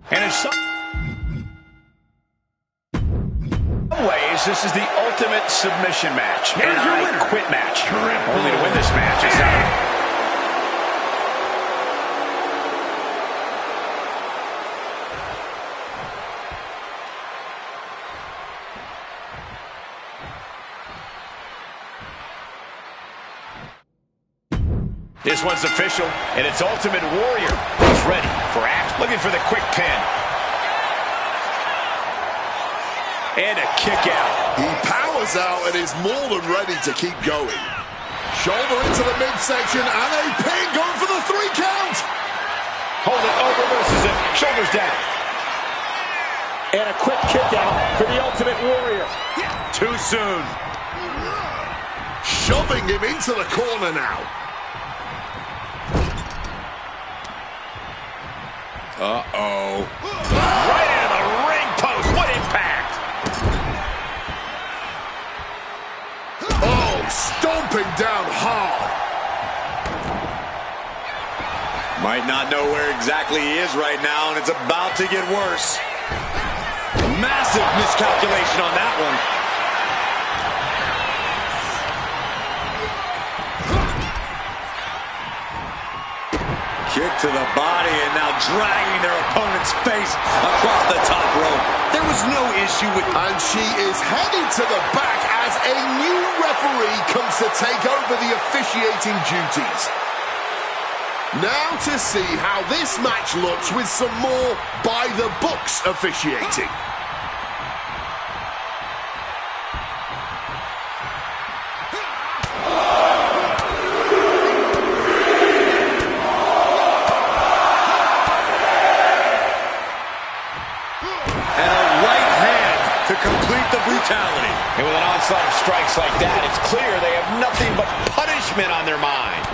And in some ways, this is the ultimate submission match. And I quit match. Only to win this match is not. This one's official, and it's Ultimate Warrior. He's ready for action. Looking for the quick pin. And a kick out. He powers out and is more than ready to keep going. Shoulder into the midsection and a pin going for the 3 count. Hold it, oh, reverses it. Shoulders down. And a quick kick out for the Ultimate Warrior. Too soon. Shoving him into the corner now. Uh-oh. Right into the ring post. What impact. Oh, stomping down hard. Might not know where exactly he is right now, and it's about to get worse. Massive miscalculation on that one. Kick to the body, and now dragging their opponent's face across the top rope. There was no issue with... And she is headed to the back as a new referee comes to take over the officiating duties. Now to see how this match looks with some more by-the-books officiating. Brutality. And with an onslaught of strikes like that, it's clear they have nothing but punishment on their mind.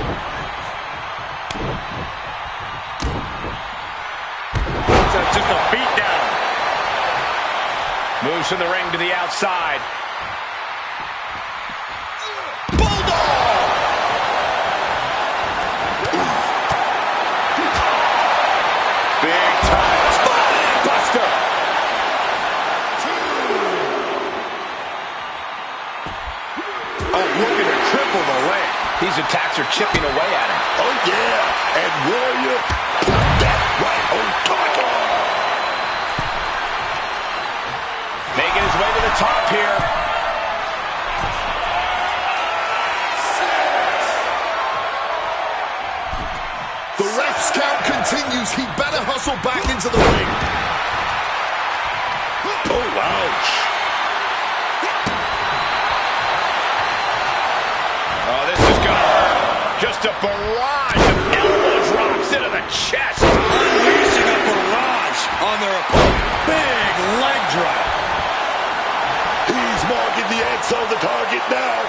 Just a beat down. Moves from the ring to the outside. Bulldog! Big time. Spine buster! Looking to triple the leg. These attacks are chipping away at him. Oh, yeah. And Warrior put that right on target. Making his way to the top here. The ref's count continues. He better hustle back into the ring. Oh, ouch. Oh, this is gonna hurt. Just a barrage of elbow drops into the chest. Unleashing a barrage on their opponent. Big leg drop. He's marking the X on the target now.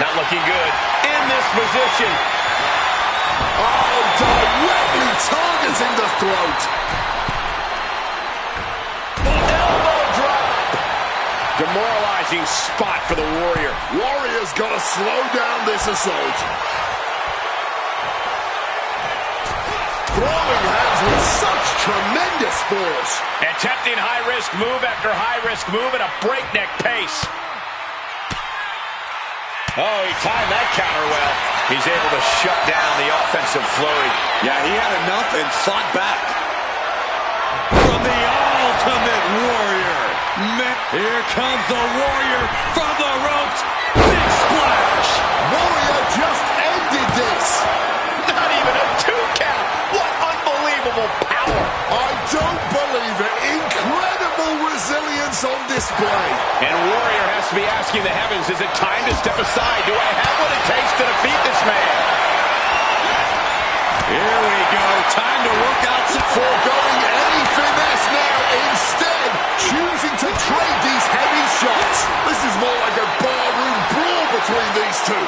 Not looking good. In this position. Oh, directly targeting the throat. Demoralizing spot for the Warrior. Warrior's got to slow down this assault. Throwing hands with such tremendous force. Attempting high-risk move after high-risk move at a breakneck pace. Oh, he timed that counter well. He's able to shut down the offensive flurry. Yeah, he had enough and fought back. From the Ultimate Warrior. Here comes the Warrior from the ropes. Big splash. Warrior just ended this. Not even a 2 count. What unbelievable power. I don't believe it. Incredible resilience on display. And Warrior has to be asking the heavens, is it time to step aside? Do I have what it takes to defeat this man? Here we go. Time to work out some... Foregoing any finesse now. Instead, choosing to trade these heavy shots. This is more like a barroom brawl between these two.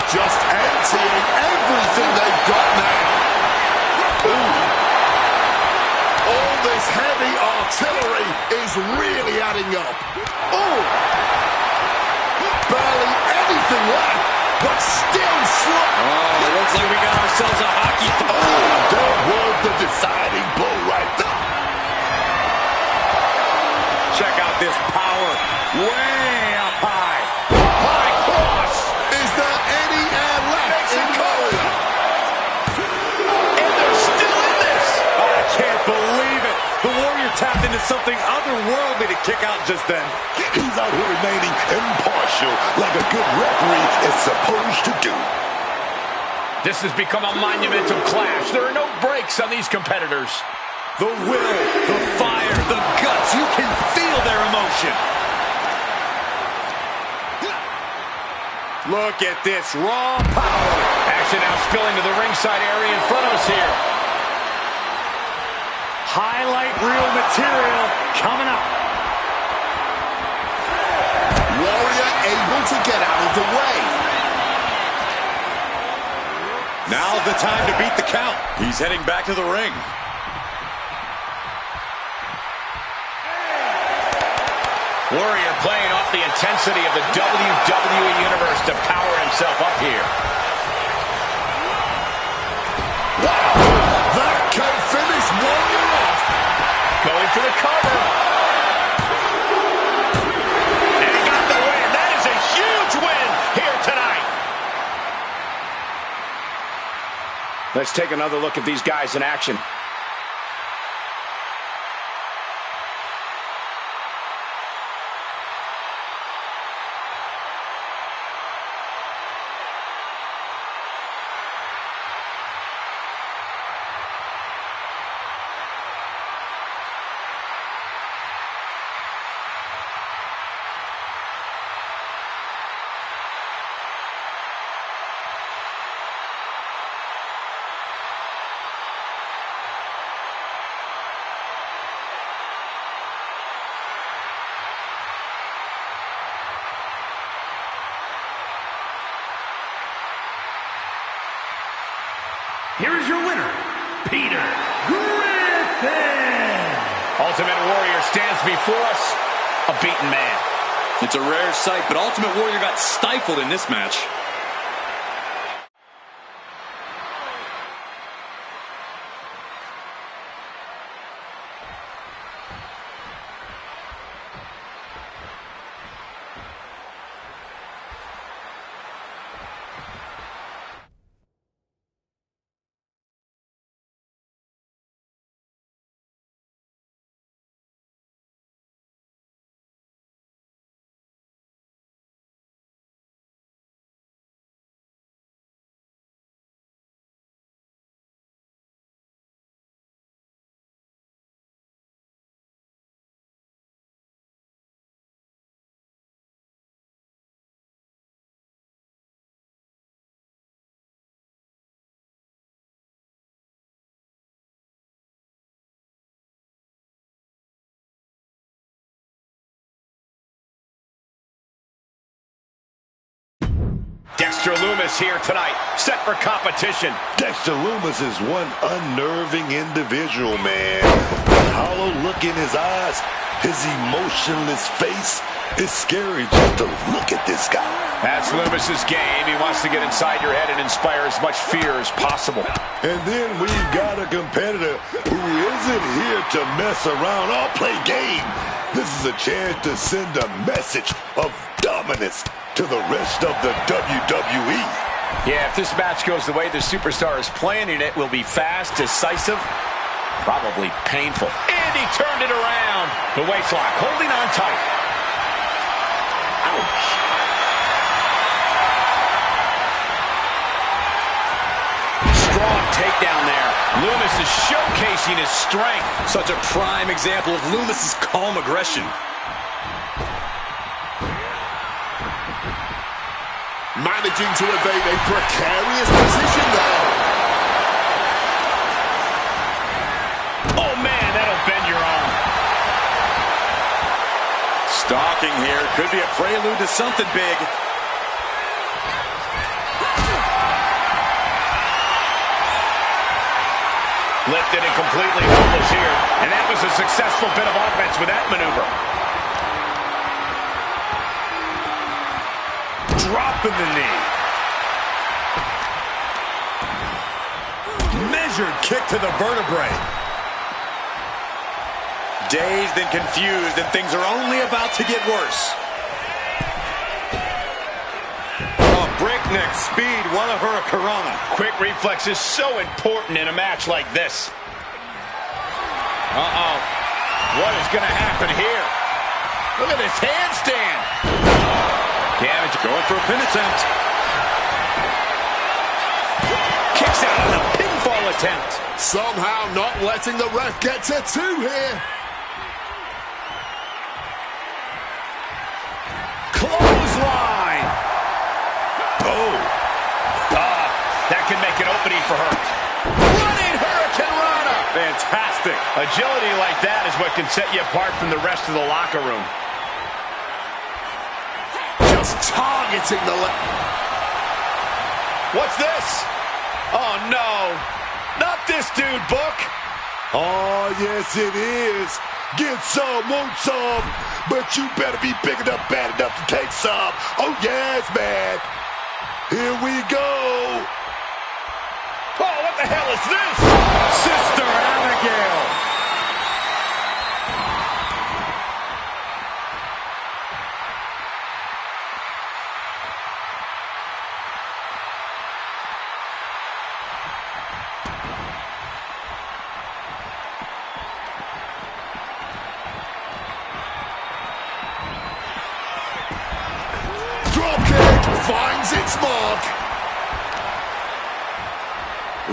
Just emptying everything they've got now. Ooh. All this heavy artillery is really adding up. Oh! Barely anything left, but still slow. Oh, looks like we got ourselves Way up high. High cross. Is there any air left in Warrior? And they're still in this. I can't believe it. The Warrior tapped into something otherworldly to kick out just then. He's out here remaining impartial like a good referee is supposed to do. This has become a monumental clash. There are no breaks on these competitors. The will, the fire, the guts. You can feel their emotion. Look at this raw power. Action now spilling to the ringside area in front of us here. Highlight reel material coming up. Warrior able to get out of the way. Now's the time to beat the count. He's heading back to the ring. Warrior playing off the intensity of the WWE Universe to power himself up here. Wow! That can finish Warrior off. Going for the cover. And he got the win. That is a huge win here tonight. Let's take another look at these guys in action. Here is your winner, Peter Griffin. Ultimate Warrior stands before us, a beaten man. It's a rare sight, but Ultimate Warrior got stifled in this match. Dexter Lumis here tonight, set for competition. Dexter Lumis is one unnerving individual, man. The hollow look in his eyes, his emotionless face. It's scary just to look at this guy. That's Lumis's game. He wants to get inside your head and inspire as much fear as possible. And then we've got a competitor who isn't here to mess around or play game. This is a chance to send a message of dominance to the rest of the WWE. Yeah, if this match goes the way the superstar is planning, it will be fast, decisive, probably painful. And he turned it around. The waist lock, holding on tight. Ouch. Strong takedown there. Lumis is showcasing his strength. Such a prime example of Lumis's calm aggression. Managing to evade a precarious position there. Oh, man, that'll bend your arm. Stalking here could be a prelude to something big. Lifted and completely hopeless here. And that was a successful bit of offense with that maneuver. Dropping the knee. Measured kick to the vertebrae. Dazed and confused, and things are only about to get worse. Breakneck speed, what a hurricanrana. Quick reflex is so important in a match like this. Uh-oh. What is going to happen here? Look at this handstand. Damage Going for a pin attempt. kicks out of the pinfall attempt. Somehow not letting the ref get to 2 here. Clothesline. Oh. That can make an opening for her. Running hurricanrana. Fantastic. Agility like that is what can set you apart from the rest of the locker room. Just targeting the left. What's this? Oh, no. Not this dude, Book. Oh, yes, it is. Get some, want some, but you better be big enough, bad enough to take some. Oh, yes, man. Here we go. Oh, what the hell is this? Sister Abigail. Dropkick finds its mark.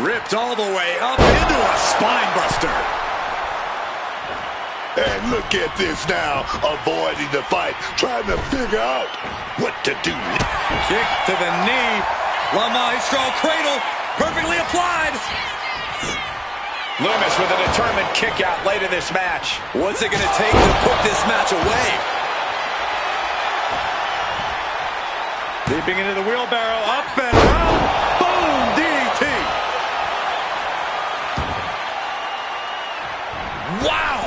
Ripped all the way up into a spine buster. And look at this now, avoiding the fight, trying to figure out what to do. Kick to the knee. La Maestro cradle. Perfectly applied. Loomis with a determined kick out late in this match. What's it going to take to put this match away? Leaping into the wheelbarrow. Up and around. Boom! DDT. Wow!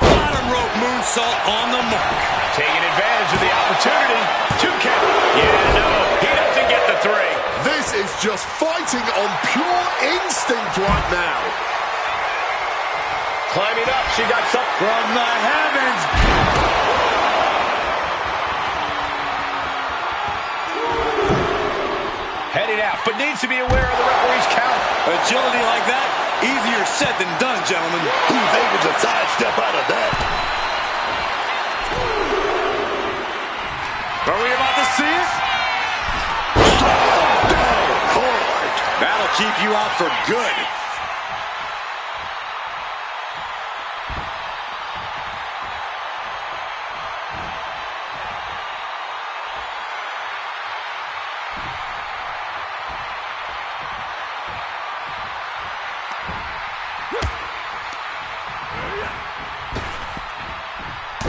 Bottom rope moonsault on the mark. Taking advantage of the opportunity. 2 count. Yeah, no, he doesn't get the 3. This is just fighting on pure instinct right now. Climbing up, she got something. From the heavens. Heading out, but needs to be aware of the referee's count. Agility like that, easier said than done, gentlemen. Who's able to sidestep out of that? Are we about to see it? Down hard. That'll keep you out for good.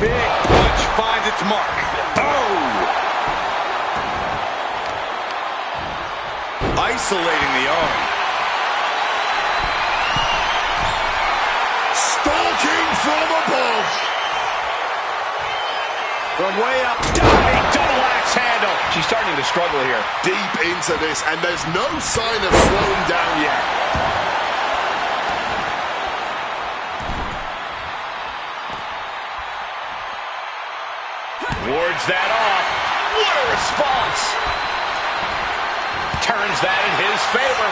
Big punch finds its mark. Oh! Isolating the arm. Stalking from above. From way up, diving double axe handle. She's starting to struggle here. Deep into this, and there's no sign of slowing down yet. Wards that off. What a response. Turns that in his favor.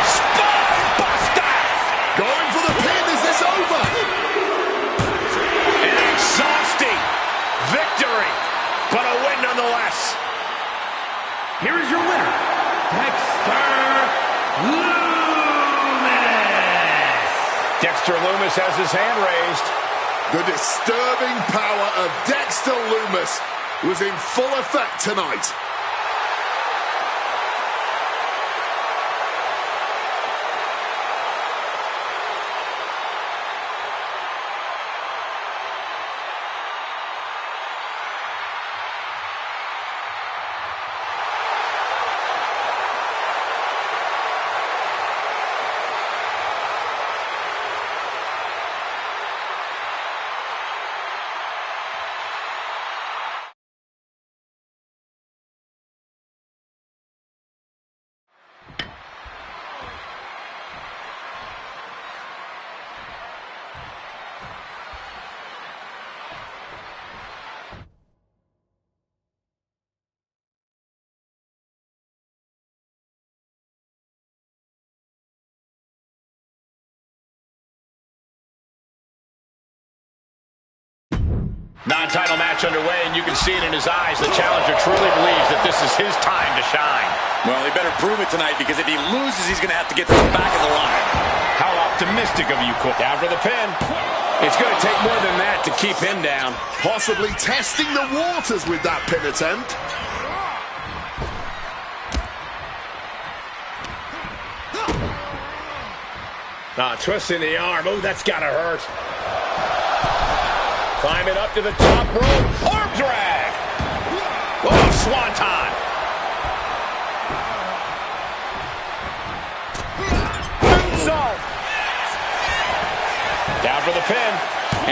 Spine buster. Going for the pin. Is this over? An exhausting victory, but a win nonetheless. Here is your winner, Dexter Loomis. Dexter Loomis has his hand raised. The disturbing power of Dexter Loomis was in full effect tonight. Non-title match underway, and you can see it in his eyes. The challenger truly believes that this is his time to shine. Well, he better prove it tonight, because if he loses, he's going to have to get to the back of the line. How optimistic of you, Cole. Down for the pin. It's going to take more than that to keep him down. Possibly testing the waters with that pin attempt. Twisting the arm. Oh, that's got to hurt. Climbing up to the top rope. Arm drag. Oh, swanton. Moonsault. Down for the pin.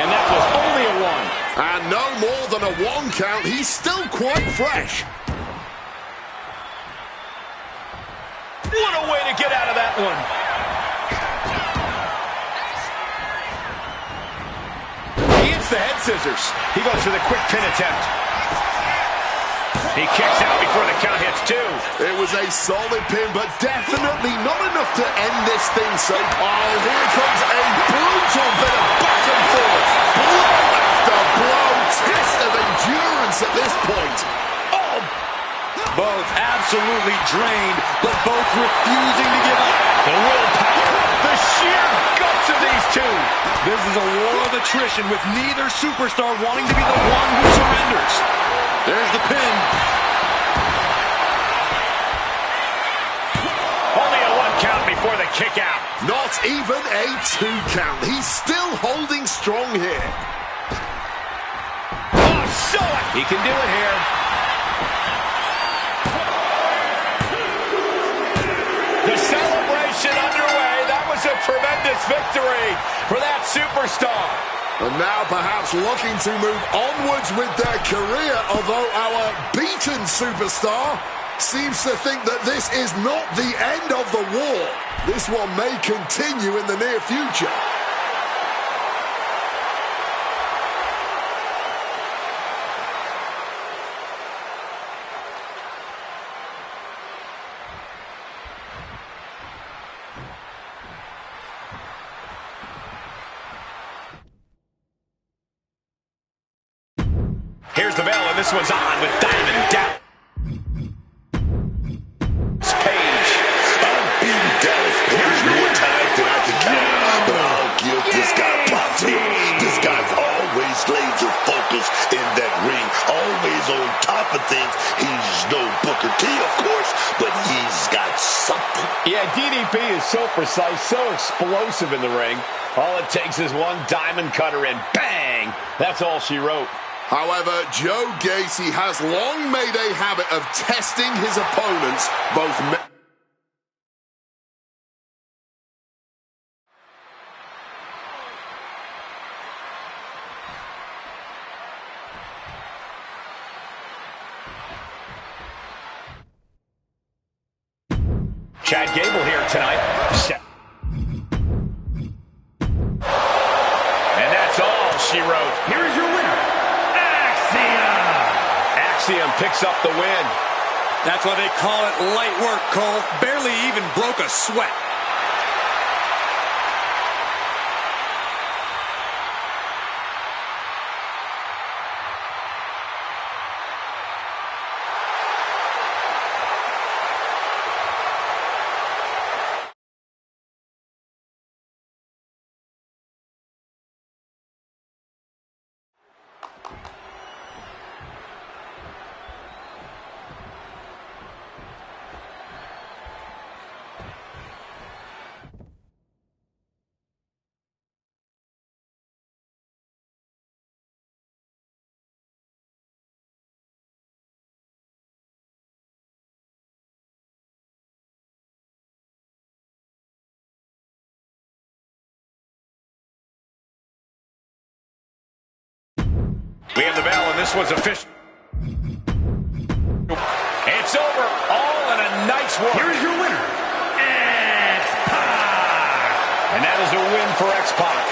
And that was only a one. And no more than a one count. He's still quite fresh. What a way to get out of that one. The head scissors. He goes for the quick pin attempt. He kicks out before the count hits two. It was a solid pin, but definitely not enough to end this thing safe. Oh, here comes a brutal bit of back and forth. Blow after blow. Test of endurance at this point. Oh. Both absolutely drained, but both refusing to give up. The willpower, the sheer guts of these two. This is a war of attrition, with neither superstar wanting to be the one who surrenders. There's the pin. Only a one count before the kick out. Not even a two count. He's still holding strong here. Oh, so he can do it here. The celebration underway. That was a tremendous victory for that superstar. And now perhaps looking to move onwards with their career, although our beaten superstar seems to think that this is not the end of the war. This one may continue in the near future. Here's the bell, and this one's on with Diamond down. Page. Unbeaten Dallas Page more times than I can count. But I'll give this guy props here. This guy's always laser focused in that ring. Always on top of things. He's no Booker T, of course, but he's got something. Yeah, DDP is so precise, so explosive in the ring. All it takes is one diamond cutter and bang! That's all she wrote. However, Joe Gacy has long made a habit of testing his opponents, both Chad Gable here tonight. And that's all she wrote. Here is your winner, Axiom picks up the win. That's why they call it light work, Cole. Barely even broke a sweat. We have the bell, and this one's official. It's over. All in a night's work. Here is your winner, X-Pac. And that is a win for X-Pac.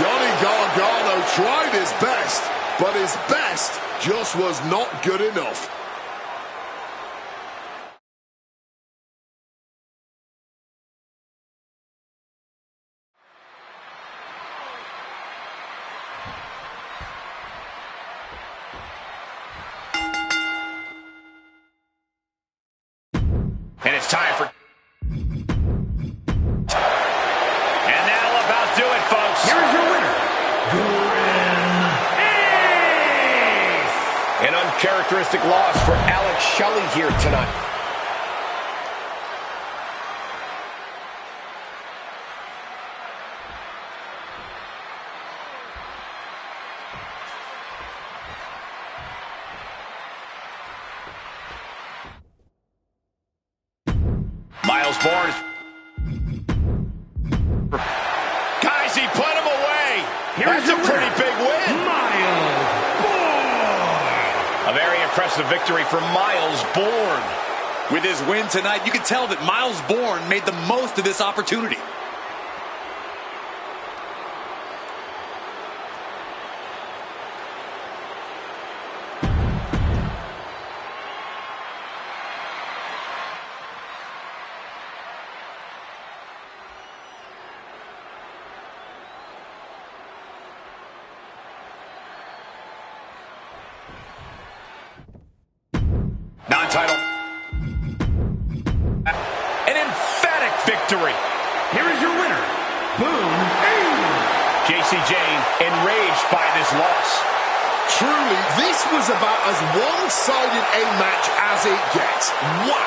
Johnny Gargano tried his best, but his best just was not good enough. And it's time for... And that'll about do it, folks. Here's your winner, Grim Ace. An uncharacteristic loss for Alex Shelley here tonight. Miles Bourne. Guys, he put him away. That's a pretty big win. Miles Bourne. A very impressive victory for Miles Bourne. With his win tonight, you can tell that Miles Bourne made the most of this opportunity. Non-title. An emphatic victory. Here is your winner, Boone Ace. JC Jane enraged by this loss. Truly, this was about as one-sided a match as it gets. Wow!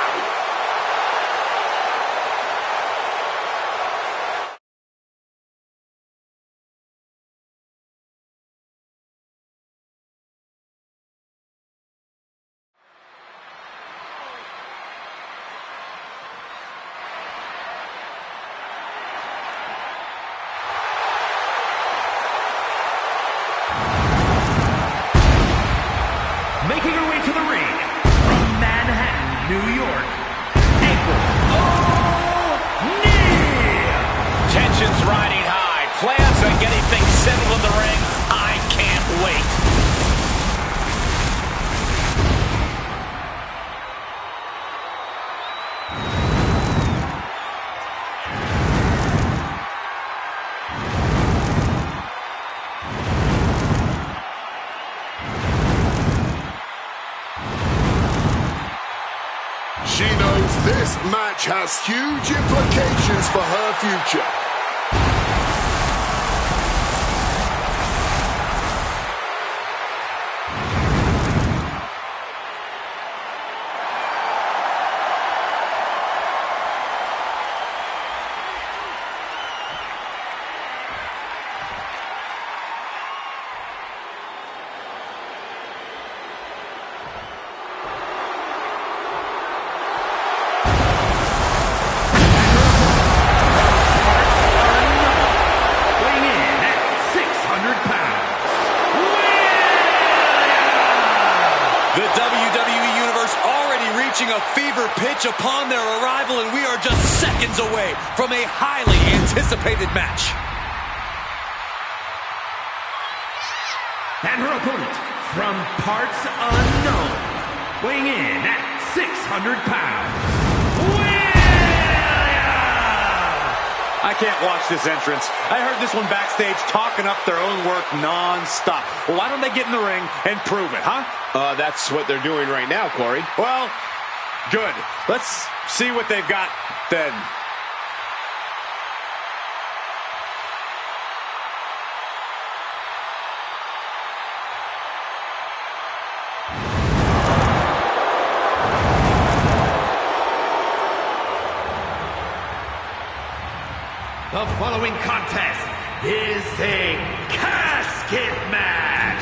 Making her way to the ring from Manhattan, New York, April O'Neil. Tensions riding high. Plans on getting things settled in the ring. I can't wait. She knows this match has huge implications for her future. The WWE Universe already reaching a fever pitch upon their arrival, and we are just seconds away from a highly anticipated match. And her opponent from parts unknown, weighing in at 600 pounds, I can't watch this entrance. I heard this one backstage talking up their own work non-stop. Well, why don't they get in the ring and prove it, huh? That's what they're doing right now, Corey. Well, good. Let's see what they've got then. The following contest is a casket match.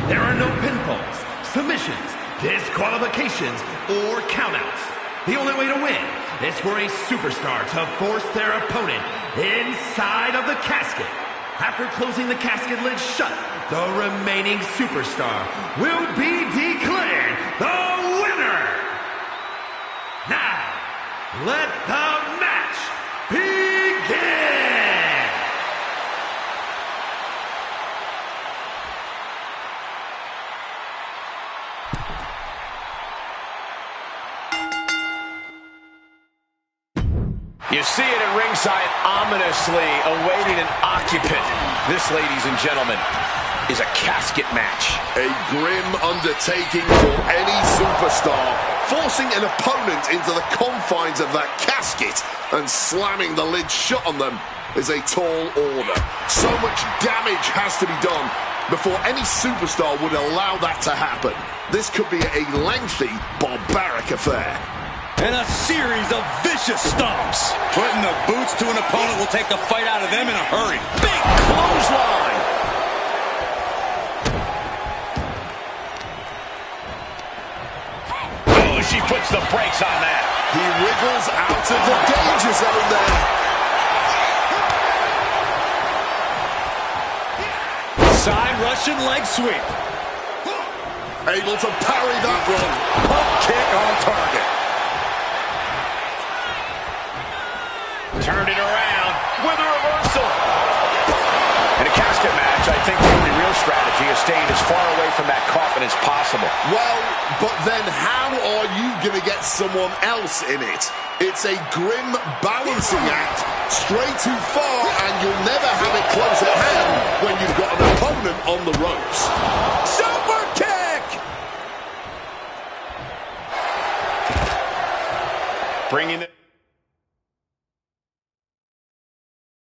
There are no pinfalls, submissions, disqualifications, or countouts. The only way to win is for a superstar to force their opponent inside of the casket. After closing the casket lid shut, the remaining superstar will be declared the winner. Now, let the match begin. You see it at ringside, ominously awaiting an occupant. This, ladies and gentlemen, is a casket match. A grim undertaking for any superstar, forcing an opponent into the confines of that casket and slamming the lid shut on them is a tall order. So much damage has to be done before any superstar would allow that to happen. This could be a lengthy, barbaric affair. And a series of vicious stomps. Putting the boots to an opponent will take the fight out of them in a hurry. Big clothesline. Oh, she puts the brakes on that. He wriggles out of the danger zone there. Side Russian leg sweep. Able to parry that one. Pump kick on target. Turned it around with a reversal. In a casket match, I think the only real strategy is staying as far away from that coffin as possible. Well, but then how are you going to get someone else in it? It's a grim balancing act, straight too far, and you'll never have it close at hand when you've got an opponent on the ropes. Super kick! Bringing it.